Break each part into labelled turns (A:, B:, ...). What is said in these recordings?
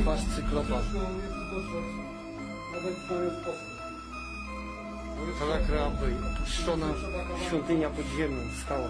A: Fascyklopa. Cała kraby, opuszczona świątynia podziemna, skała.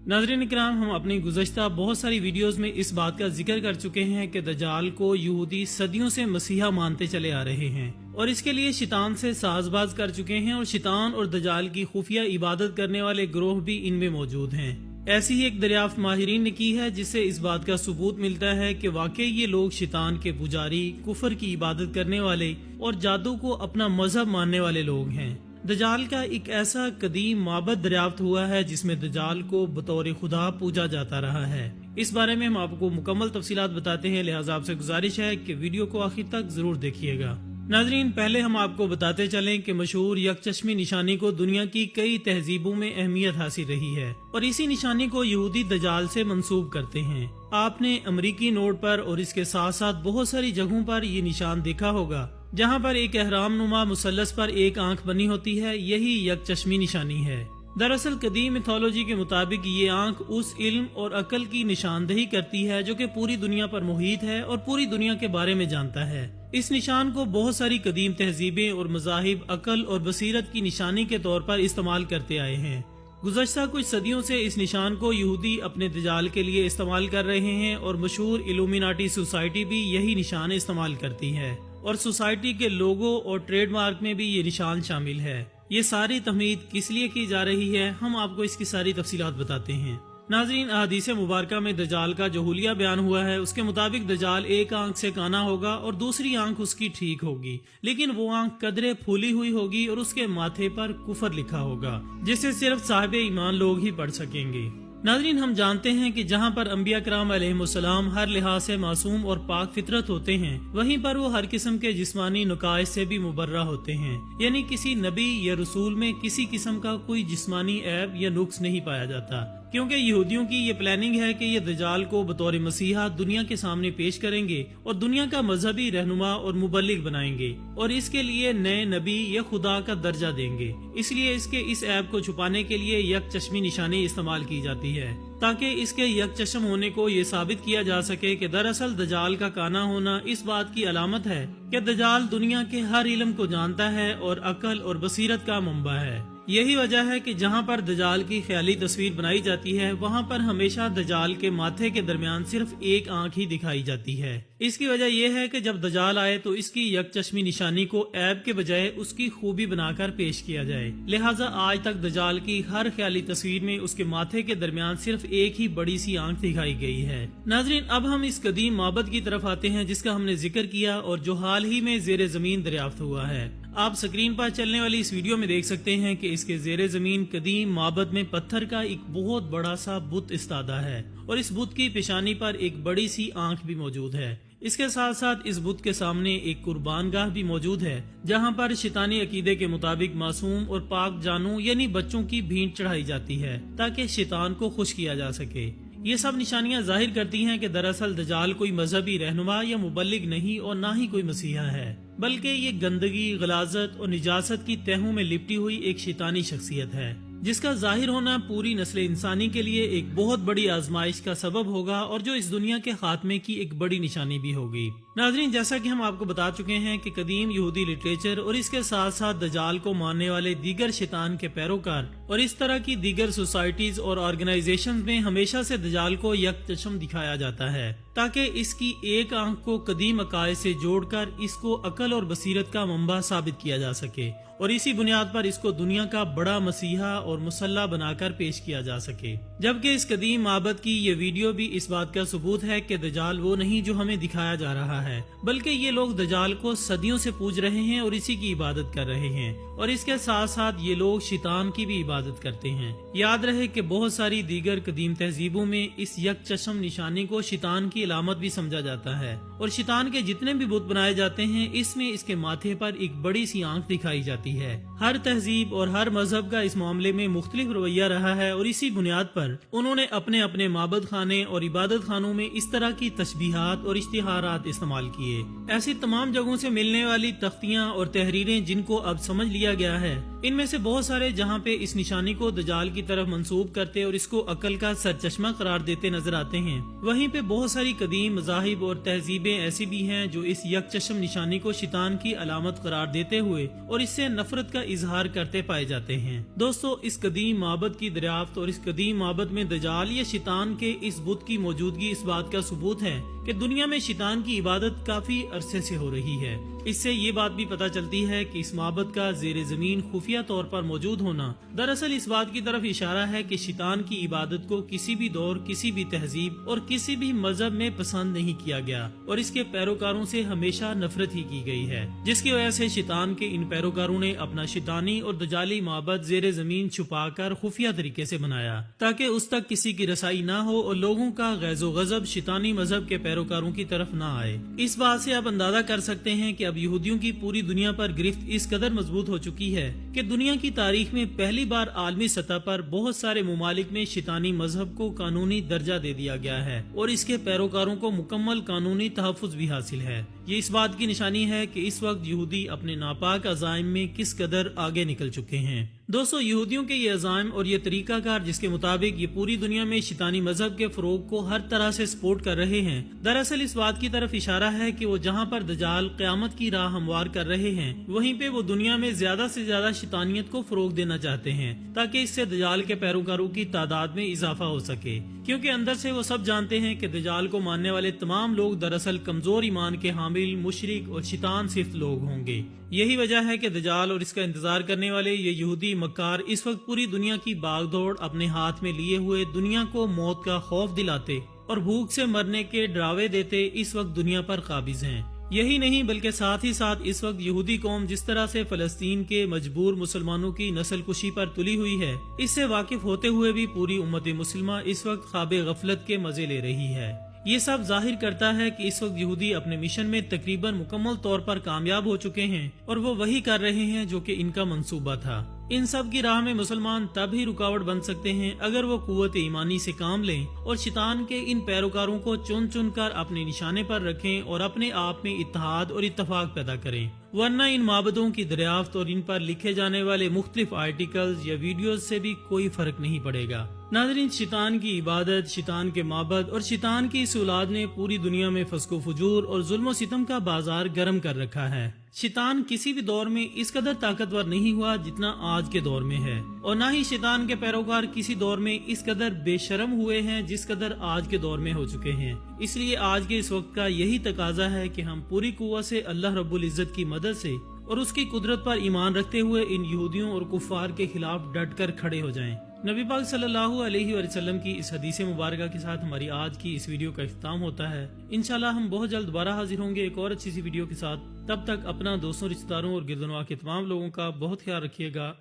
B: नाज़रीन इकराम, हम अपनी गुज़श्ता बहुत सारी वीडियोस में इस बात का जिक्र कर चुके हैं कि दज्जाल को यहूदी सदियों से मसीहा मानते चले आ रहे हैं और इसके लिए शैतान से साजबाज कर चुके हैं और शैतान और दज्जाल की खुफिया इबादत करने वाले ग्रोह भी इनमें मौजूद हैं। ऐसी ही एक दरियाफ्त माहिरीन ने की है जिससे इस बात का सबूत मिलता है कि वाकई ये लोग शैतान के पुजारी, कुफर की इबादत करने वाले और जादू को अपना मजहब मानने वाले लोग हैं। दज्जाल का एक ऐसा कदीम माबद दरियाफ्त हुआ है जिसमें दज्जाल को बतौर खुदा पूजा जाता रहा है। इस बारे में हम आपको मुकम्मल तफसीलात बताते हैं, लिहाजा आपसे गुजारिश है कि वीडियो को आखिर तक जरूर देखिएगा। नाजरीन, पहले हम आपको बताते चलें कि मशहूर यकचश्मी निशानी को दुनिया की कई तहजीबों में अहमियत हासिल रही है और इसी निशानी को यहूदी दज्जाल से मंसूब करते हैं। आपने अमरीकी नोट पर और इसके साथ साथ बहुत सारी जगहों पर ये निशान देखा होगा जहाँ पर एक एहराम नुमा मुसल्लस पर एक आंख बनी होती है। यही यकचश्मी निशानी है। दरअसल कदीम मिथोलॉजी के मुताबिक ये आंख उस इल्म और अकल की निशानदही करती है जो कि पूरी दुनिया पर मुहित है और पूरी दुनिया के बारे में जानता है। इस निशान को बहुत सारी कदीम तहजीबें और मज़ाहिब अकल और बसीरत की निशानी के तौर पर इस्तेमाल करते आए हैं। गुज़श्ता कुछ सदियों से इस निशान को यहूदी अपने दज्जाल के लिए इस्तेमाल कर रहे हैं और मशहूर इल्यूमिनाटी सोसाइटी भी यही निशान इस्तेमाल करती है और सोसाइटी के लोगो और ट्रेडमार्क में भी ये निशान शामिल है। ये सारी तहमीद किस लिए की जा रही है, हम आपको इसकी सारी तफसीलात बताते हैं। नाज़रीन, अहादीस मुबारका में दज्जाल का जो हुलिया बयान हुआ है उसके मुताबिक दज्जाल एक आंख से काना होगा और दूसरी आंख उसकी ठीक होगी, लेकिन वो आंख कदरे फूली हुई होगी और उसके माथे पर कुफर लिखा होगा जिसे सिर्फ साहिब ईमान लोग ही पढ़ सकेंगे। नाज़रीन, हम जानते हैं कि जहाँ पर अंबिया कराम अलैहिमुस्सलाम हर लिहाज से मासूम और पाक फितरत होते हैं, वहीं पर वो हर किस्म के जिस्मानी नुकाइश से भी मुबर्रा होते हैं। यानी किसी नबी या रसूल में किसी किस्म का कोई जिस्मानी ऐब या नुक्स नहीं पाया जाता, क्योंकि यहूदियों की ये प्लानिंग है कि ये दज्जाल को बतौर मसीहा दुनिया के सामने पेश करेंगे और दुनिया का मजहबी रहनुमा और मुबल्लिग बनाएंगे और इसके लिए नए नबी या खुदा का दर्जा देंगे। इसलिए इसके इस ऐब को छुपाने के लिए यकचश्मी निशानी इस्तेमाल की जाती है ताकि इसके यकचश्म होने को ये साबित किया जा सके कि दरअसल दज्जाल का काना होना इस बात की अलामत है कि दज्जाल दुनिया के हर इल्म को जानता है और अकल और बसीरत का मंबा है। यही वजह है कि जहाँ पर दज्जाल की ख्याली तस्वीर बनाई जाती है वहाँ पर हमेशा दज्जाल के माथे के दरमियान सिर्फ एक आंख ही दिखाई जाती है। इसकी वजह यह है कि जब दज्जाल आए तो इसकी यकचश्मी निशानी को ऐब के बजाय उसकी खूबी बनाकर पेश किया जाए। लिहाजा आज तक दज्जाल की हर ख्याली तस्वीर में उसके माथे के दरमियान सिर्फ एक ही बड़ी सी आंख दिखाई गई है। नाजरीन, अब हम इस कदीम माबद की तरफ आते हैं जिसका हमने जिक्र किया और जो हाल ही में ज़ेरे जमीन दरियाफ्त हुआ है। आप स्क्रीन पर चलने वाली इस वीडियो में देख सकते हैं कि इसके ज़ेरे जमीन कदीम माबद में पत्थर का एक बहुत बड़ा सा बुत इस्तादा है और इस बुत की पेशानी पर एक बड़ी सी आंख भी मौजूद है। इसके साथ साथ इस बुत के सामने एक कुर्बानगाह भी मौजूद है जहां पर शैतानी अकीदे के मुताबिक मासूम और पाक जानू यानी बच्चों की भींट चढ़ाई जाती है ताकि शैतान को खुश किया जा सके। ये सब निशानियां जाहिर करती हैं कि दरअसल दज्जाल कोई मजहबी रहनुमा या मुबल्लिग नहीं और ना ही कोई मसीहा है, बल्कि ये गंदगी, गलाजत और निजासत की तहों में लिपटी हुई एक शैतानी शख्सियत है जिसका जाहिर होना पूरी नस्ल इंसानी के लिए एक बहुत बड़ी आजमाइश का सबब होगा और जो इस दुनिया के खात्मे की एक बड़ी निशानी भी होगी। नाजरीन, जैसा कि हम आपको बता चुके हैं कि कदीम यहूदी लिटरेचर और इसके साथ साथ दज्जाल को मानने वाले दीगर शैतान के पैरोकार और इस तरह की दीगर सोसाइटीज और ऑर्गेनाइजेशंस में हमेशा से दज्जाल को यकचश्म दिखाया जाता है ताकि इसकी एक आंख को कदीम अकायद से जोड़कर इसको अकल और बसीरत का मंबा साबित किया जा सके और इसी बुनियाद पर इसको दुनिया का बड़ा मसीहा और मुसल्ला बनाकर पेश किया जा सके। जबकि इस कदीम माबद की ये वीडियो भी इस बात का सबूत है कि दज्जाल वो नहीं जो हमें दिखाया जा रहा है, बल्कि ये लोग दज्जाल को सदियों से पूज रहे हैं और इसी की इबादत कर रहे हैं और इसके साथ साथ ये लोग शैतान की भी इबादत करते हैं। याद रहे कि बहुत सारी दीगर कदीम तहजीबों में इस यकचश्म निशानी को शैतान की अलामत भी समझा जाता है और शैतान के जितने भी बुत बनाए जाते हैं इसमें इसके माथे पर एक बड़ी सी आंख दिखाई जाती है। हर तहजीब और हर मजहब का इस मामले में मुख्तलिफ रवैया रहा है और इसी बुनियाद पर उन्होंने अपने अपने माबद खाने और इबादत खानों में इस तरह की तशबीहात और इश्तिहारात इस्तेमाल किए। ऐसी तमाम जगहों से मिलने वाली तख्तियां और तहरीरें जिनको अब समझ लिया गया है, इनमें से बहुत सारे जहां पे इस निशानी को दज्जाल کی طرف منسوب کرتے اور اس کو عقل کا سرچشمہ قرار دیتے نظر آتے ہیں، وہیں پہ بہت ساری قدیم مذاہب اور تہذیبیں ایسی بھی ہیں جو اس یک چشم نشانی کو شیطان کی علامت قرار دیتے ہوئے اور اس سے نفرت کا اظہار کرتے پائے جاتے ہیں۔ دوستو، اس قدیم معبد کی دریافت اور اس قدیم معبد میں دجال یا شیطان کے اس بت کی موجودگی اس بات کا ثبوت ہے کہ دنیا میں شیطان کی عبادت کافی عرصے سے ہو رہی ہے۔ اس سے یہ بات بھی پتہ چلتی ہے کہ اس معبد کا زیر زمین خفیہ طور پر موجود ہونا دراصل اس بات کی طرف اشارہ ہے کہ شیطان کی عبادت کو کسی بھی دور، کسی بھی تہذیب اور کسی بھی مذہب میں پسند نہیں کیا گیا اور اس کے پیروکاروں سے ہمیشہ نفرت ہی کی گئی ہے، جس کی وجہ سے شیطان کے ان پیروکاروں نے اپنا شیطانی اور دجالی معبد زیر زمین چھپا کر خفیہ طریقے سے بنایا تاکہ اس تک کسی کی رسائی نہ ہو اور لوگوں کا غیظ و غضب شیطانی مذہب کے پیروکاروں کی طرف نہ آئے۔ اس بات سے آپ اندازہ کر سکتے ہیں کہ اب یہودیوں کی پوری دنیا پر گرفت اس قدر مضبوط ہو چکی ہے کہ دنیا کی تاریخ میں پہلی بار عالمی سطح پر بہت سارے ممالک میں شیطانی مذہب کو قانونی درجہ دے دیا گیا ہے اور اس کے پیروکاروں کو مکمل قانونی تحفظ بھی حاصل ہے۔ یہ اس بات کی نشانی ہے کہ اس وقت یہودی اپنے ناپاک عزائم میں کس قدر آگے نکل چکے ہیں۔ دوستو، یہودیوں کے یہ عزائم اور یہ طریقہ کار جس کے مطابق یہ پوری دنیا میں شیطانی مذہب کے فروغ کو ہر طرح سے سپورٹ کر رہے ہیں، دراصل اس بات کی طرف اشارہ ہے کہ وہ جہاں پر دجال قیامت کی راہ ہموار کر رہے ہیں، وہیں پہ وہ دنیا میں زیادہ سے زیادہ شیطانیت کو فروغ دینا چاہتے ہیں تاکہ اس سے دجال کے پیروکاروں کی تعداد میں اضافہ ہو سکے، کیونکہ اندر سے وہ سب جانتے ہیں کہ دجال کو ماننے والے تمام لوگ دراصل کمزور ایمان کے حامل، مشرک اور شیطان صرف لوگ ہوں گے۔ یہی وجہ ہے کہ دجال اور اس کا انتظار کرنے والے یہ یہودی مکار اس وقت پوری دنیا کی باغ دوڑ اپنے ہاتھ میں لیے ہوئے دنیا کو موت کا خوف دلاتے اور بھوک سے مرنے کے ڈراوے دیتے اس وقت دنیا پر قابض ہیں۔ یہی نہیں بلکہ ساتھ ہی ساتھ اس وقت یہودی قوم جس طرح سے فلسطین کے مجبور مسلمانوں کی نسل کشی پر تلی ہوئی ہے، اس سے واقف ہوتے ہوئے بھی پوری امت مسلمہ اس وقت خواب غفلت کے مزے لے رہی ہے۔ یہ سب ظاہر کرتا ہے کہ اس وقت یہودی اپنے مشن میں تقریباً مکمل طور پر کامیاب ہو چکے ہیں اور وہ وہی کر رہے ہیں جو کہ ان کا منصوبہ تھا۔ ان سب کی راہ میں مسلمان تب ہی رکاوٹ بن سکتے ہیں اگر وہ قوت ایمانی سے کام لیں اور شیطان کے ان پیروکاروں کو چن چن کر اپنے نشانے پر رکھیں اور اپنے آپ میں اتحاد اور اتفاق پیدا کریں، ورنہ ان معبدوں کی دریافت اور ان پر لکھے جانے والے مختلف آرٹیکلز یا ویڈیوز سے بھی کوئی فرق نہیں پڑے گا۔ ناظرین، شیطان کی عبادت، شیطان کے معبد اور شیطان کی اس اولاد نے پوری دنیا میں فسق و فجور اور ظلم و ستم کا بازار گرم کر رکھا ہے۔ شیطان کسی بھی دور میں اس قدر طاقتور نہیں ہوا جتنا آج کے دور میں ہے، اور نہ ہی شیطان کے پیروکار کسی دور میں اس قدر بے شرم ہوئے ہیں جس قدر آج کے دور میں ہو چکے ہیں۔ اس لیے آج کے اس وقت کا یہی تقاضا ہے کہ ہم پوری قوت سے اللہ رب العزت کی مدد سے اور اس کی قدرت پر ایمان رکھتے ہوئے ان یہودیوں اور کفار کے خلاف ڈٹ کر کھڑے ہو جائیں۔ نبی پاک صلی اللہ علیہ وسلم کی اس حدیث مبارکہ کے ساتھ ہماری آج کی اس ویڈیو کا اختتام ہوتا ہے۔ انشاءاللہ ہم بہت جلد دوبارہ حاضر ہوں گے ایک اور اچھی سی ویڈیو کے ساتھ۔ تب تک اپنا، دوستوں، رشتہ داروں اور گردنواں کے تمام لوگوں کا بہت خیال رکھیے گا۔